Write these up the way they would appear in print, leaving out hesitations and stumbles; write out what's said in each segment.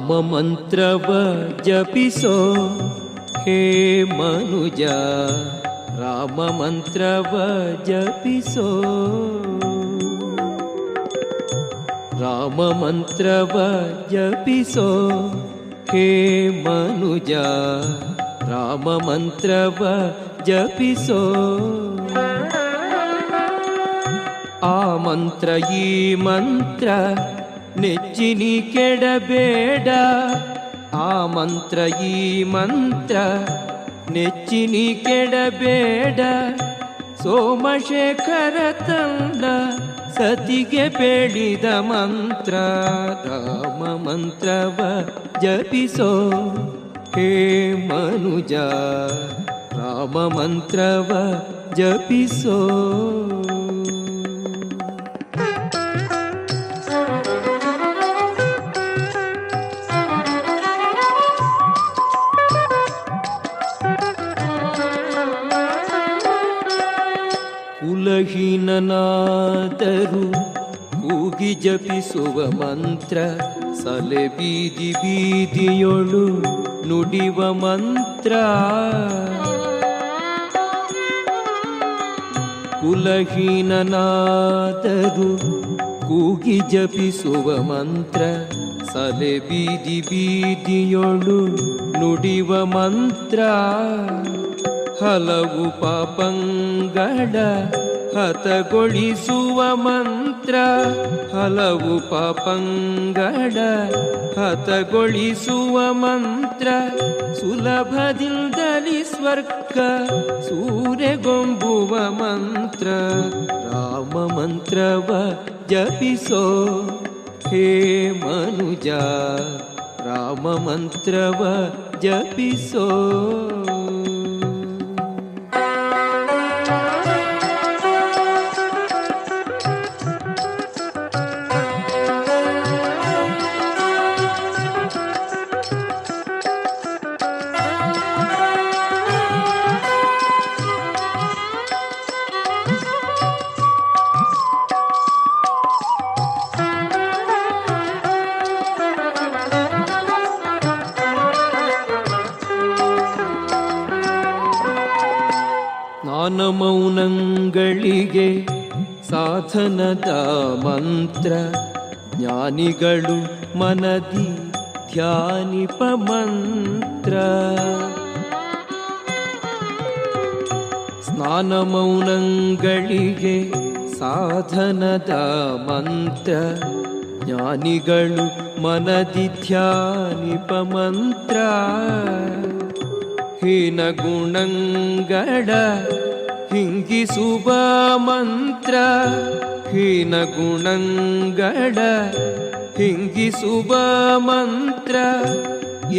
ರಾಮ ಮಂತ್ರವ ಜಪಿಸೋ ಹೇ ಮನುಜ, ರಾಮ ಮಂತ್ರವ ಜಪಿಸೋ. ರಾಮ ಮಂತ್ರವ ಜಪಿಸೋ ಹೇ ಮನುಜ, ರಾಮ ಮಂತ್ರವ ಜಪಿಸೋ. ಆ ಮಂತ್ರ ಈ ಮಂತ್ರ ನೆಚ್ಚಿನಿ ಕೆಡಬೇಡ, ಆ ಮಂತ್ರ ಈ ಮಂತ್ರ ನೆಚ್ಚಿನಿ ಕೆಡಬೇಡ. ಸೋಮಶೇಖರ ತಂದ ಸತಿಗೆ ಬೇಡಿದ ಮಂತ್ರ, ರಾಮ ಮಂತ್ರವ ಜಪಿಸೋ ಹೇ ಮನುಜ, ರಾಮ ಮಂತ್ರವ ಜಪಿಸೋ. ಕುಲಹೀನನಾದರೂ ಕೂಗಿ ಜಪಿಸುವ ಮಂತ್ರ, ಸಲೆ ಬೀದಿ ಬೀದಿಯೊಳು ನುಡಿವ ಮಂತ್ರ. ಕುಲಹೀನನಾದರೂ ಕೂಗಿ ಜಪಿಸುವ ಮಂತ್ರ, ಸಲೆ ಬೀದಿ ಬೀದಿಯೊಳು ನುಡಿವ ಮಂತ್ರ. ಹಲವು ಪಾಪಂಗಳ ಹತಗೊಳಿಸುವ ಮಂತ್ರ, ಹಲವು ಪಾಪಂಗಳ ಹತಗೊಳಿಸುವ ಮಂತ್ರ. ಸುಲಭದಿಂದಲಿ ಸ್ವರ್ಗ ಸೂರೆಗೊಂಬುವ ಮಂತ್ರ, ರಾಮ ಮಂತ್ರವ ಜಪಿಸೋ ಹೇ ಮನುಜ, ರಾಮ ಮಂತ್ರವ ಜಪಿಸೋ. ಜ್ಞಾನ ಮೌನಗಳಿಗೆ ಸಾಧನದ ಮಂತ್ರ, ಜ್ಞಾನಿಗಳು ಮನದಿ ಧ್ಯಾನಿಪ ಮಂತ್ರ. ಸ್ನಾನ ಮೌನಗಳಿಗೆ ಸಾಧನದ ಮಂತ್ರ, ಜ್ಞಾನಿಗಳು ಮನದಿ ಧ್ಯಾನಿಪ ಮಂತ್ರ. ಹೀನ ಗುಣಂಗಳ ಹಿಂಗಿಸುವ ಮಂತ್ರ, ಹೀನ ಗುಣಂಗಳ ಹಿಂಗಿಸುವ ಮಂತ್ರ.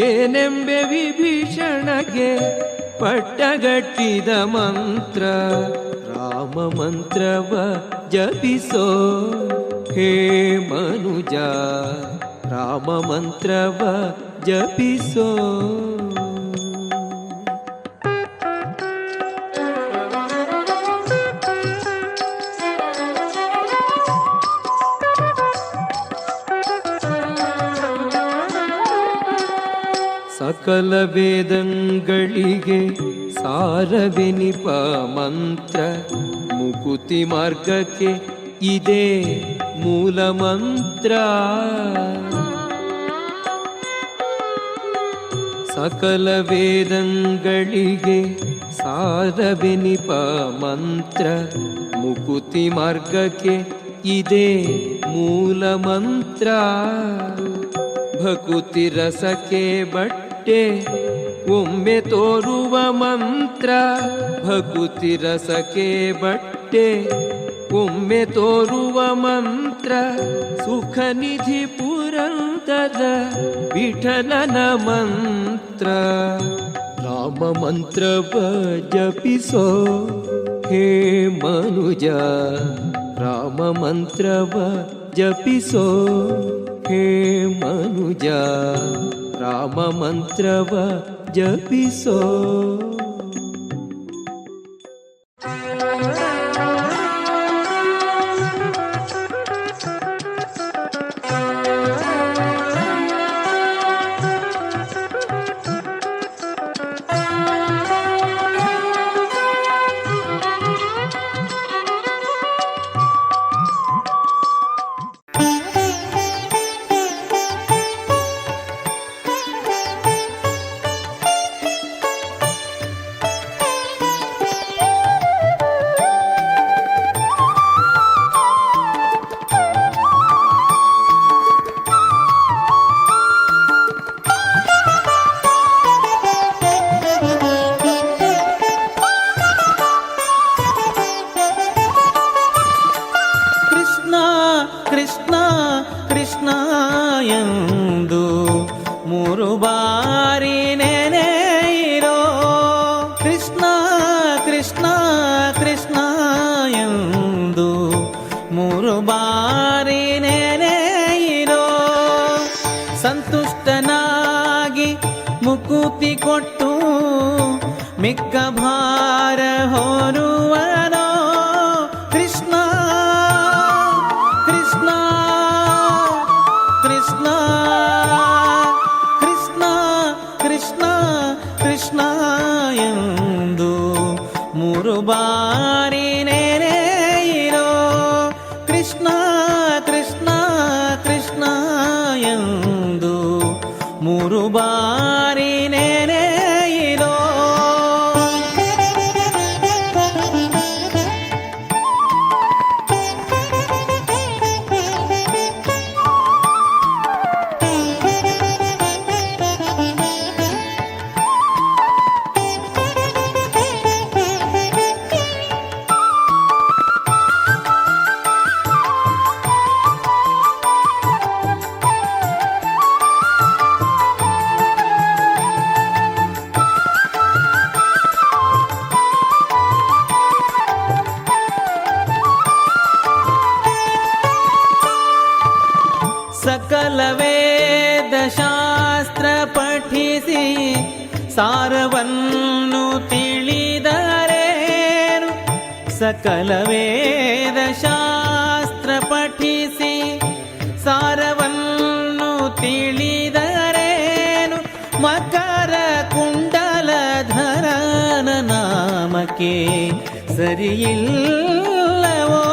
ಏನೆಂಬೆ ವಿಭೀಷಣಗೆ ಪಟ್ಟಗಟ್ಟಿದ ಮಂತ್ರ, ರಾಮ ಮಂತ್ರವ ಜಪಿಸೋ ಹೇ ಮನುಜ, ರಾಮ ಮಂತ್ರವ ಜಪಿಸೋ. ಸಕಲ ವೇದಂಗಳಿಗೆ ಸಾರವೆನಿಪ ಮಂತ್ರ, ಮುಕುತಿ ಮಾರ್ಗಕ್ಕೆ ಇದೇ ಮೂಲ ಮಂತ್ರ. ಸಕಲ ವೇದಂಗಳಿಗೆ ಸಾರವೆನಿಪ ಮಂತ್ರ, ಮುಕುತಿ ಮಾರ್ಗಕ್ಕೆ ಇದೇ ಮೂಲ ಮಂತ್ರ. ಭಕುತಿ ರಸಕ್ಕೆ ಬಟ್ಟೆ ಒಮ್ಮೆ ತೋರುವ ಮಂತ್ರ, ಭಕುತಿ ರಸಕ್ಕೆ ಬಟ್ಟೆ ಒಮ್ಮೆ ತೋರುವ ಮಂತ್ರ. ಸುಖ ನಿಧಿ ಪುರಂದರ ವಿಠಲನ ಮಂತ್ರ, ರಾಮ ಮಂತ್ರವ ಜಪಿಸೋ ಹೇ ಮನುಜ, ರಾಮ ಮಂತ್ರವ ಜಪಿಸೋ ಹೇ ಮನುಜ, ರಾಮ ಮಂತ್ರವ ಜಪಿಸೋ. ಕೃಷ್ಣ ಕೃಷ್ಣ ಎಂದು ಮೂರು ಬಾರಿ ನೆನೆಯಿರೋ. ಕೃಷ್ಣ ಕೃಷ್ಣ ಕೃಷ್ಣ ಎಂದು ಮೂರು ಬಾರಿ ನೆನೆಯಿರೋ. ಸಂತುಷ್ಟನಾಗಿ ಮುಕುತಿ ಕೊಟ್ಟು ಮಿಕ್ಕ ಭಾರ ಹೊರುವನೋ. ಕೃಷ್ಣ ಕೃಷ್ಣ ಕೃಷ್ಣ ಕೃಷ್ಣ ಕೃಷ್ಣ ಕೃಷ್ಣ ಎಂದು ಮೂರು ಬಾರಿ ನೆನೆಯಿರೋ. ಕೃಷ್ಣ ಕೃಷ್ಣ ಕೃಷ್ಣ ಎಂದು ಮೂರು ಬಾರಿ ನೆನೆಯಿರೋ. ಸಕಲ ವೇದ ಶಾಸ್ತ್ರ ಪಠಿಸಿ ಸಾರವನ್ನು ತಿಳಿದರೇನು. ಸಕಲ ವೇದ ಶಾಸ್ತ್ರ ಪಠಿಸಿ ಸಾರವನ್ನು ತಿಳಿದರೇನು. ಮಕರ ಕುಂಡಲಧರನ ನಾಮಕ್ಕೆ ಸರಿಯಿಲ್ಲವೋ.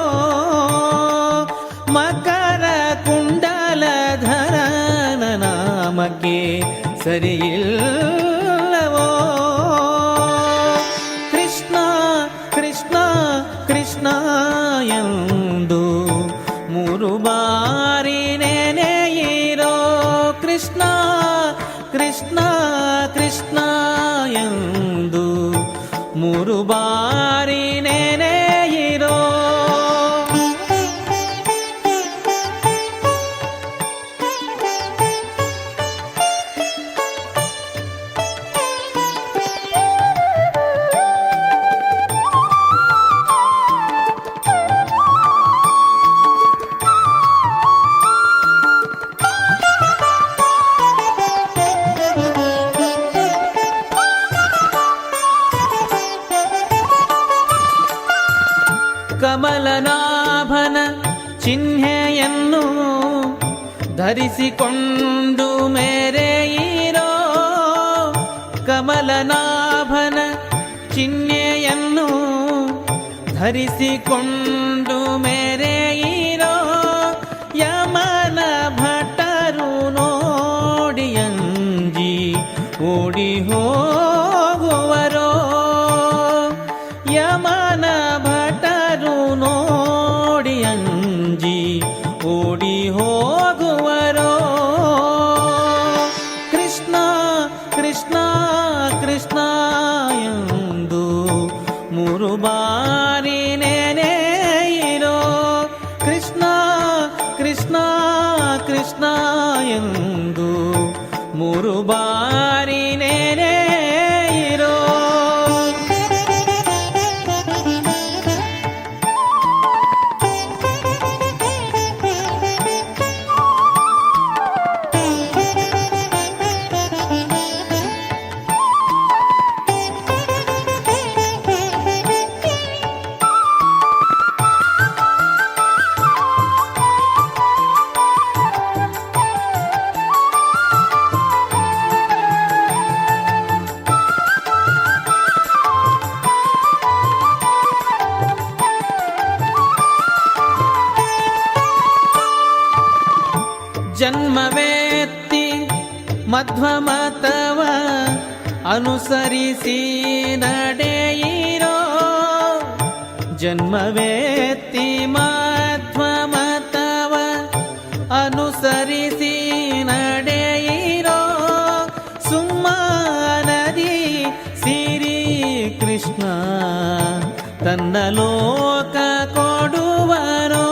ಮಕರ ಕುಂಡಲಧರನ ನಾಮಕ್ಕೆ ಸರಿಯಿಲ್ಲವೋ. ಕೃಷ್ಣ ಕೃಷ್ಣ ಕೃಷ್ಣ ಎಂದು ಮೂರು ಬಾರಿ ನೆನೆಯಿರೋ. ಕೃಷ್ಣ ಕೃಷ್ಣ ಕೃಷ್ಣ ಎಂದು ಮೂರು ಬಾರಿ ನೆನೆಯಿರೋ. ಕಮಲನಾಭನ ಚಿಹ್ನೆಯನ್ನು ಧರಿಸಿಕೊಂಡು ಮೆರೆಯಿರೋ. ಕಮಲನಾಭನ ಚಿಹ್ನೆಯನ್ನು ಧರಿಸಿಕೊಂಡು ಮೆರೆಯಿರೋ. ಯಮನ ಭಟರು ನೋಡಿಯಂಜಿ ಓಡಿ ಹೋಗುವರೋ. ಯಮನ ಭಟರು ನೋಡಿಯಂಜಿ ಓಡಿ ಹೋಗುವರೋ. ಕೃಷ್ಣ ಕೃಷ್ಣ ಕೃಷ್ಣ ಎಂದು ಮೂರು ಬಾರಿ ನೆನೆಯಿರೋ. ಕೃಷ್ಣ ಕೃಷ್ಣ ಕೃಷ್ಣ ಎಂದು ಮೂರು ಬಾರಿ ನೆನೆಯಿರೋ. ಜನ್ಮವೇತ್ತಿ ಮಧ್ವಮತವ ಅನುಸರಿಸಿ ನಡೆಯಿರೋ. ಜನ್ಮವೇತ್ತಿ ಮಧ್ವಮತವ ಅನುಸರಿಸಿ ನಡೆಯಿರೋ. ಸುಮ್ಮನದಿ ಸಿರಿ ಕೃಷ್ಣ ತನ್ನ ಲೋಕ ಕೊಡುವರೋ.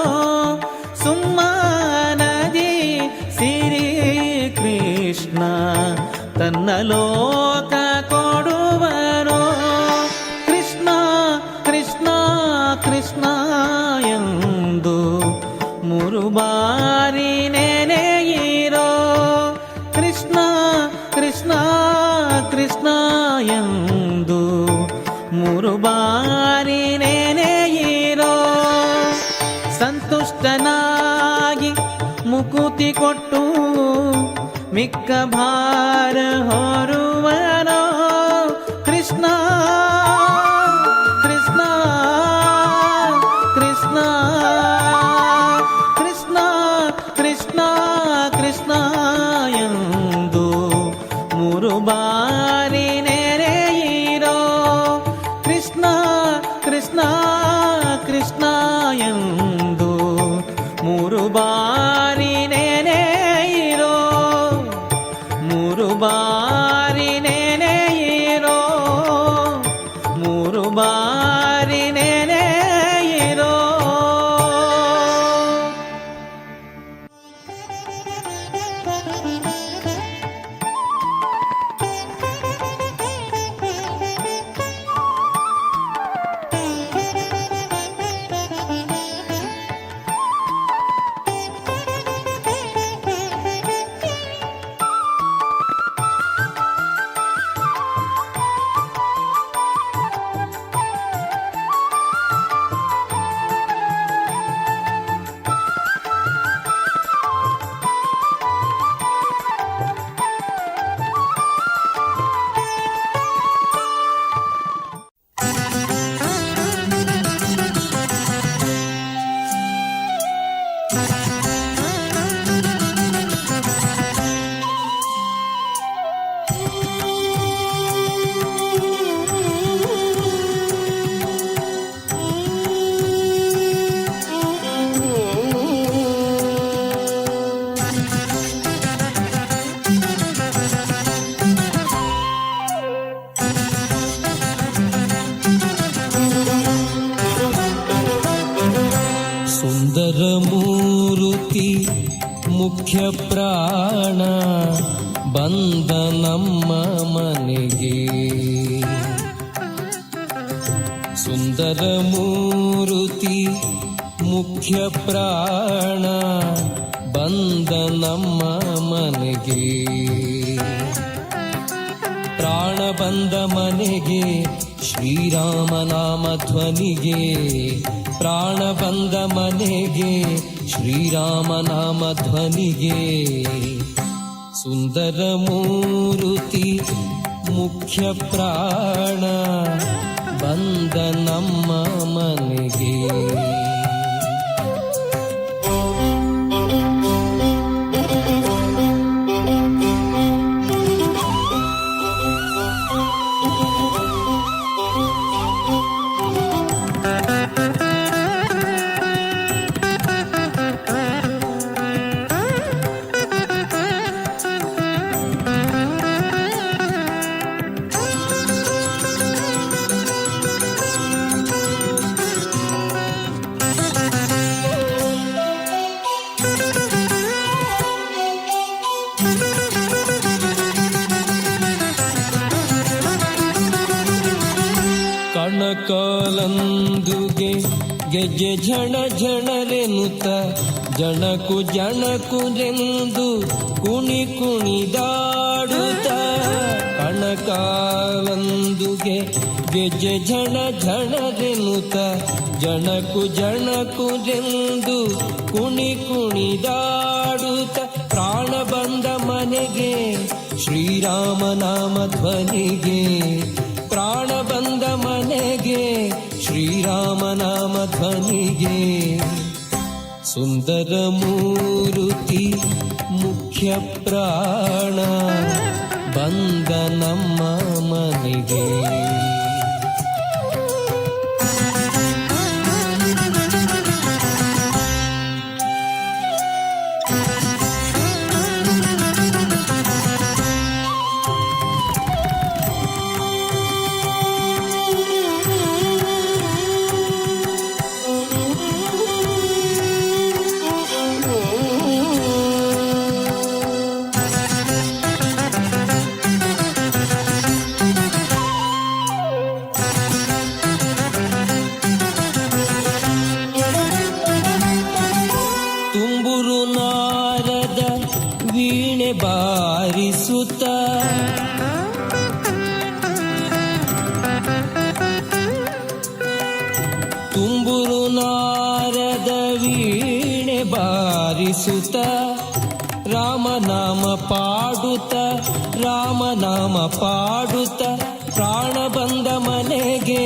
ಬಾರಿ ನೆನೆಯಿರೋ ಕೃಷ್ಣ ಕೃಷ್ಣ ಕೃಷ್ಣ ಎಂದು 3 ಬಾರಿ ನೆನೆಯಿರೋ ಸಂತುಷ್ಟನಾಗಿ ಮುಕುತಿ ಕೊಟ್ಟು ಮಿಕ್ಕ ಭಾರ ಹೊರುವನೋ ಕೃಷ್ಣ ಕೃಷ್ಣ ಕೃಷ್ಣ ಕೃಷ್ಣ ಕೃಷ್ಣ ಕೃಷ್ಣ ಎಂದು 3 ಬಾರಿ ನೆರೆಯಿರೋ ಕೃಷ್ಣ ಕೃಷ್ಣ ಕೃಷ್ಣ ಎಂದು 3 ಬಾರಿ ನೆನೆಯಿರೋ 3 ಬಾರಿ ನೆನೆಯಿರೋ 3 ಬಾರಿ ನೆನೆಯಿರೋ. ಸುಂದರ ಮೂರುತಿ ಮುಖ್ಯ ಪ್ರಾಣ ಬಂದ ನಮ್ಮ ಮನೆಗೆ. ಸುಂದರ ಮೂರುತಿ ಮುಖ್ಯ ಪ್ರಾಣ ಬಂದ ನಮ್ಮ ಮನೆಗೆ. ಪ್ರಾಣ ಬಂದ ಮನೆಗೆ ಶ್ರೀರಾಮನಾಮ ಧ್ವನಿಗೆ. ಪ್ರಾಣ ಬಂದ ಮನೆಗೆ ಶ್ರೀರಾಮನಾಮ ಧ್ವನಿಗೆ. ಸುಂದರ ಮೂರುತಿ ಮುಖ್ಯ ಪ್ರಾಣ ಬಂದ ನಮ್ಮ ಮನೆಗೆ. ಕಣಕಾಲಂದುಗೆ ಗೆಜ್ಜೆ ಝಣ ಝಣರೆನುತ್ತ ಜಣಕು ಜಣಕುರೆಂದು ಕುಣಿ ಕುಣಿದಾಡುತ್ತ. ಕಣಕಾಲಂದುಗೆ ಗೆಜ್ಜೆ ಝಣ ಝಣರೆನುತ್ತ ಜಣಕು ಜಣಕುರೆಂದು ಕುಣಿ ಕುಣಿದಾಡುತ್ತ. ಪ್ರಾಣ ಬಂದ ಮನೆಗೆ ಶ್ರೀರಾಮನಾಮ ಧ್ವನಿಗೆ. ಪ್ರಾಣ ಬಂದ ಮನೆಗೆ ಶ್ರೀರಾಮನಾಮ ಧ್ವನಿಗೆ. ಸುಂದರ ಮೂರುತಿ ಮುಖ್ಯ ಪ್ರಾಣ ಬಂದ ನಮ್ಮ ಮನೆಗೆ. ತುಂಬುರು ನಾರದ ವೀಣೆ ಬಾರಿಸುತ್ತ ತುಂಬುರು ನಾರದ ವೀಣೆ ಬಾರಿಸುತ್ತ ರಾಮನಾಮ ಪಾಡುತ್ತ ರಾಮನಾಮ ಪಾಡುತ್ತ ಪ್ರಾಣ ಬಂದ ಮನೆಗೆ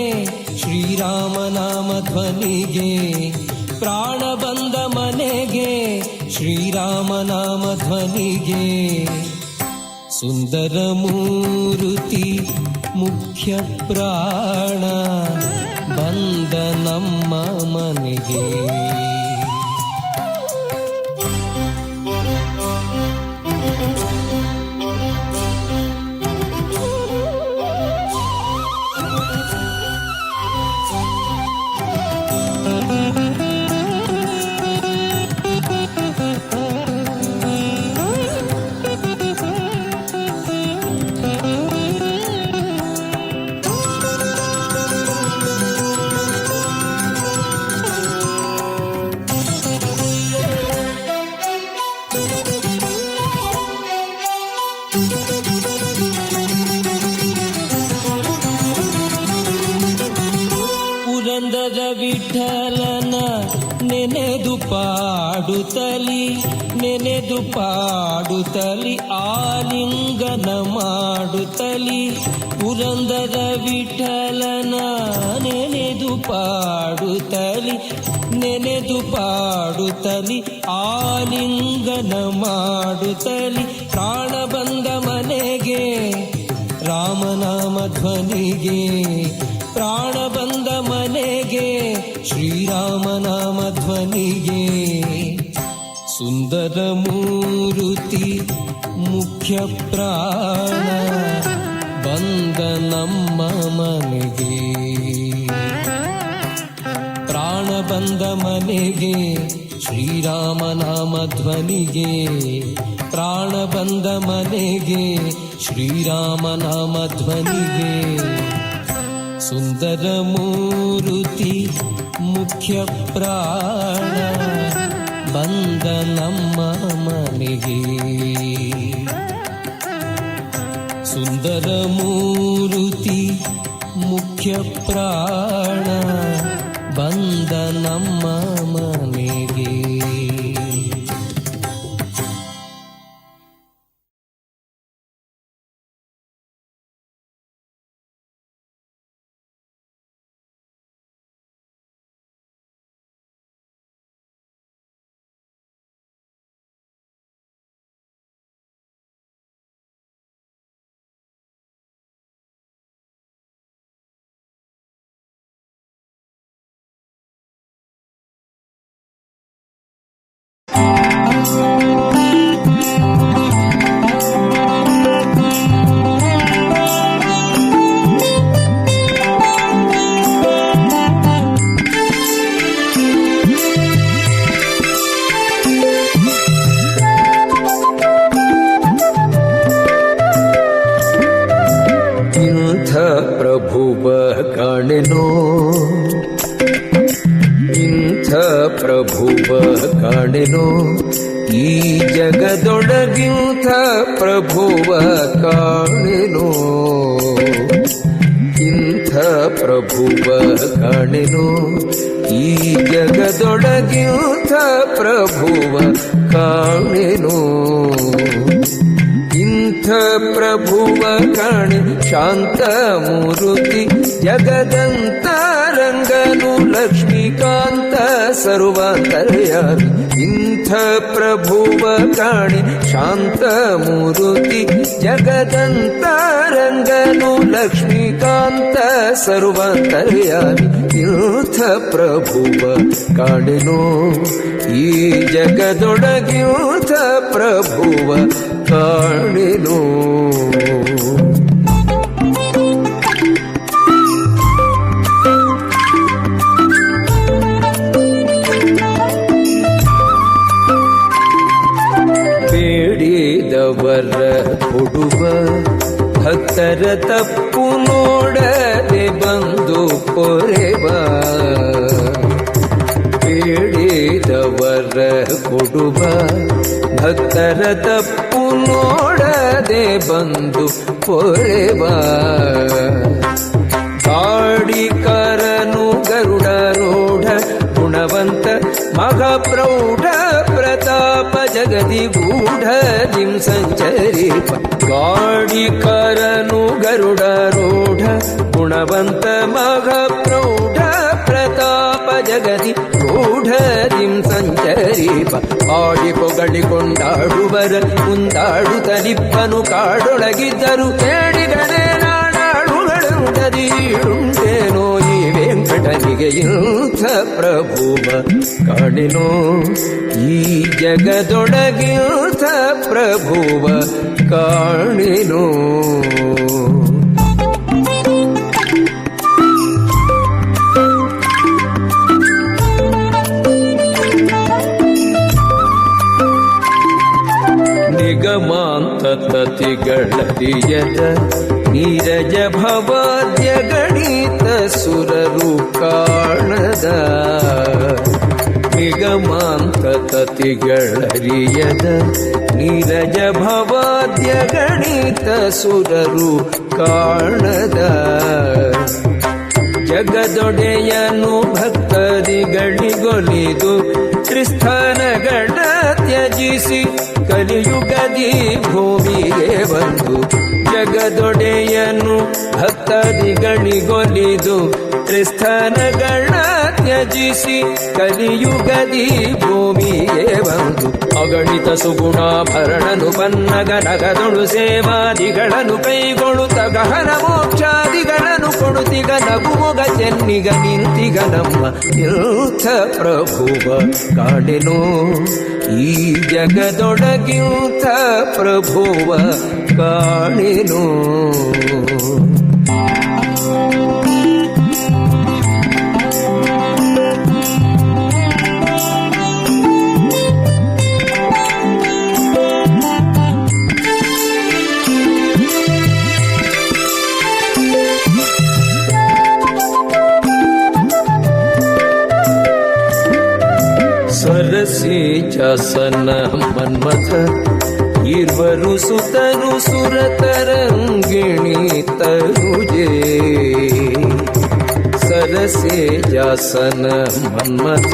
ಶ್ರೀರಾಮನಾಮ ಧ್ವನಿಗೆ ಪ್ರಾಣ ಬಂದ ಮನೆಗೆ ಶ್ರೀರಾಮನಾಮ ಧ್ವನಿಗೆ ಸುಂದರ ಮೂರುತಿ ಮುಖ್ಯ ಪ್ರಾಣ ಬಂದ ನಮ್ಮ ಮನೆಗೆ ಪುರಂದರ ವಿಠಲನ ನೆನೆದು ಪಾಡುತ್ತಲಿ ನೆನೆದು ಪಾಡುತ್ತಲಿ ಆಲಿಂಗನ ಮಾಡುತ್ತಲಿ ಪುರಂದರ ವಿಠಲನ ನೆನೆದು ಪಾಡುತ್ತಲಿ ನೆನೆದು ಪಾಡುತ್ತಲಿ ಆಲಿಂಗನ ಮಾಡುತ್ತಲಿ ಪ್ರಾಣ ಬಂದ ಮನೆಗೆ ರಾಮನಾಮ ಧ್ವನಿಗೆ ಪ್ರಾಣ ಬಂದ ಮನೆಗೆ ಶ್ರೀರಾಮನಾಮ ಧ್ವನಿಗೆ ಸುಂದರ ಮೂರುತಿ ಮುಖ್ಯ ಪ್ರಾಣ ಬಂದ ನಮ್ಮ ಮನೆಗೆ ಪ್ರಾಣ ಬಂದ ಮನೆಗೆ ಶ್ರೀರಾಮನಾಮ ಧ್ವನಿಗೆ ಪ್ರಾಣ ಬಂದ ಮನೆಗೆ ಶ್ರೀರಾಮನಾಮ ಧ್ವನಿಗೆ ಸುಂದರ ಮೂರುತಿ ಮುಖ್ಯ ಪ್ರಾಣ ಬಂದ ನಮ್ಮ ಮನೆಗೆ ಸುಂದರ ಮೂರುತಿ ಮುಖ್ಯ ಪ್ರಾಣ ಬಂದ ನಮ್ಮ ಮನೆಗೆ ಪ್ರಭುವ ಕಾಣೆನೋ ಇಂಥ ಪ್ರಭುವ ಕಾಣೆನೋ ಈ ಜಗದೊಳಗಿಂಥ ಪ್ರಭುವ ಕಾಣೆನೋ ಇಂಥ ಪ್ರಭುವ ಕಾಣೆನೋ ಈ ಜಗದೊಳಗಿಂಥ ಪ್ರಭುವ ಕಾಣೆನೋ ಇಂಥ ಪ್ರಭುವ ಕಾಣೆ ಶಾಂತ ಮೂರುತಿ ಜಗದಂತರಂಗನು ಲಕ್ಷ್ಮೀಕಾಂತ ಸರ್ವಾಂತರ್ಯಾಮಿ ಇಂಥ ಪ್ರಭುವ ಕಾಣೆ ಶಾಂತ ಮೂರುತಿ ಜಗದಂತರಂಗನು ಲಕ್ಷ್ಮೀಕಾಂತ ಸರ್ವಾಂತರ್ಯಾಮಿ ಇಂಥ ಪ್ರಭುವ ಕಾಣೆನೋ ಈ ಜಗದೊಳಗಿಂಥ ಪ್ರಭುವ ಕಾಣೆನೋ ಬೇಡಿದವರ ಕೊಡುವ ಭಕ್ತರ ತಪ್ಪು ನೋಡದೆ ಬಂದು ಪೊರೆವ ಬೇಡಿದವರ ವರ ಕೊಡುವ ಭಕ್ತರ ತಪ್ಪು ನೋಡದೆ ಬಂದು ಪೊರೆವ ಗಾಡಿಕರನು ಗರುಡಾರೂಢ ಗುಣವಂತ ಮಹಾಪ್ರೌಢ ಪ್ರತಾಪ ಜಗದಿ ಗೂಢ ಜಿಂ ಸಂಚರಿಪ ಗಾಡಿಕರನು ಗರುಡಾರೂಢ ಗುಣವಂತ ಮಹಾಪ್ರೌಢ ಪ್ರತಾಪ ಜಗದಿ ಗೂಢ ಜಿಂ ಸಂಚರಿಪ ಆಡಿ ಪೊಗಳಿಕೊಂಡಾಡುವರ ಕುಂದಾಡುತ್ತಲಿಪ್ಪನು ಕಾಡೊಳಗಿದ್ದರು ಕೇಳಿಗಣೆ ನಾಡಾಳುಗಳುಂಟದೀಡುಂಟೇನೋ ಈ ವೆಂಕಟನಿಗೆ ಇಂಥ ಪ್ರಭುವ ಕಾಣಿನೋ ಈ ಜಗದೊಳಗಿಂಥ ಪ್ರಭುವ ಕಾಣಿನೋ ನಿಗಮಾಂತತಿಗಳರಿಯದ ನೀರಜ ಭವಾದ್ಯ ಗಣಿತ ಸುರರು ಕಾಣದ ನಿಗಮಾಂತತಿಗಳರಿಯದ ನೀರಜ ಭವಾದ್ಯ ಗಣಿತ ಸುರರು ಕಾಣದ ಜಗದೊಡೆಯನು ಭಕ್ತರಿಗಳಿಗೊಲಿದು ತ್ರಿಸ್ಥಾನಗಳ ತ್ಯಜಿಸಿ ಕಲಿಯುಗದಿ ಭೂಮಿಗೆ ಬಂದು ಜಗದೊಡೆಯನು ಭಕ್ತರಿಗಳಿಗೊಲಿದು ತ್ರಿಸ್ಥಾನಗಳ ತ್ಯಜಿಸಿ ಕಲಿಯುಗದಿ ಭೂಮಿಗೆ ಬಂದು ಅಗಣಿತ ಸುಗುಣಾಭರಣನು ಪನ್ನಗ ನಗದೊಳು ಸೇವಾದಿಗಳನ್ನು ಕೈಗೊಳ್ಳುತ್ತ ಗಹನ ಮೋಕ್ಷಾದಿಗಳನ್ನು ಕೊಡುತ್ತಿಗ ನಗುಮೊಗ ಚೆನ್ನಿಗ ನಿಂತಿಗ ನಮ್ಮ ಇಂಥ ಪ್ರಭುವ ಕಾಣೆನೋ ಈ ಜಗದೊಳಗಿಂಥ ಪ್ರಭುವ ಕಾಣೆನೋ ಸರಸೇಜಾಸನ ಮನ್ಮಥ ಇರ್ವರು ಸುತರು ಸುರತರಂಗಿಣಿ ತರುಜೆ ಸರಸೇಜಾಸನ ಮನ್ಮಥ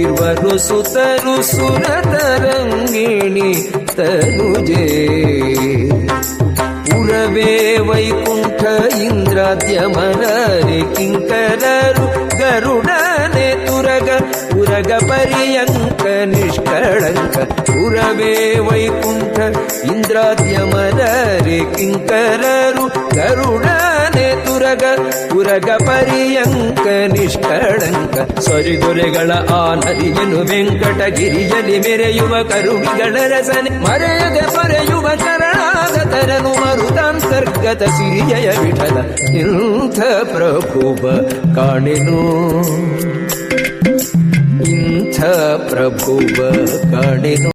ಇರ್ವರು ಸುತರು ಸುರತರಂಗಿಣಿ ತರುಜೆ ಪುರವೇ ವೈಕುಂಠ ಇಂದ್ರಾದ್ಯಮರರೆ ಕಿಂಕರರು ಗರುಡನೆ ತುರಗ ಪುರಗ ಪರ್ಯಂಕ ನಿಷ್ಕಳಂಕ ಪುರವೇ ವೈಕುಂಠ ಇಂದ್ರಾದ್ಯಮರರೆ ಕಿಂಕರರು ಗರುಡನೆ ತುರಗ ಪುರಗ ಪರ್ಯಂಕ ನಿಷ್ಕಳಂಕ ಸರಿದೊರೆಗಳ ಆ ನದಿಯನು ವೆಂಕಟಗಿರಿಯಲ್ಲಿ ಮೆರೆಯುವ ಕರುವಿಗಳ ರಸನೆ ಮರೆಯದೆ ಪರೆಯುವ ಶರಣಾಗತರನು ಮರುತಾಂತರ್ಗತ ಸಿರಿಯಯ ವಿಠಲ ಇಂಥ ಪ್ರಭುವ ಕಾಣೆನೋ ಇಂಥ ಪ್ರಭುವ ಕಾಣೆನೋ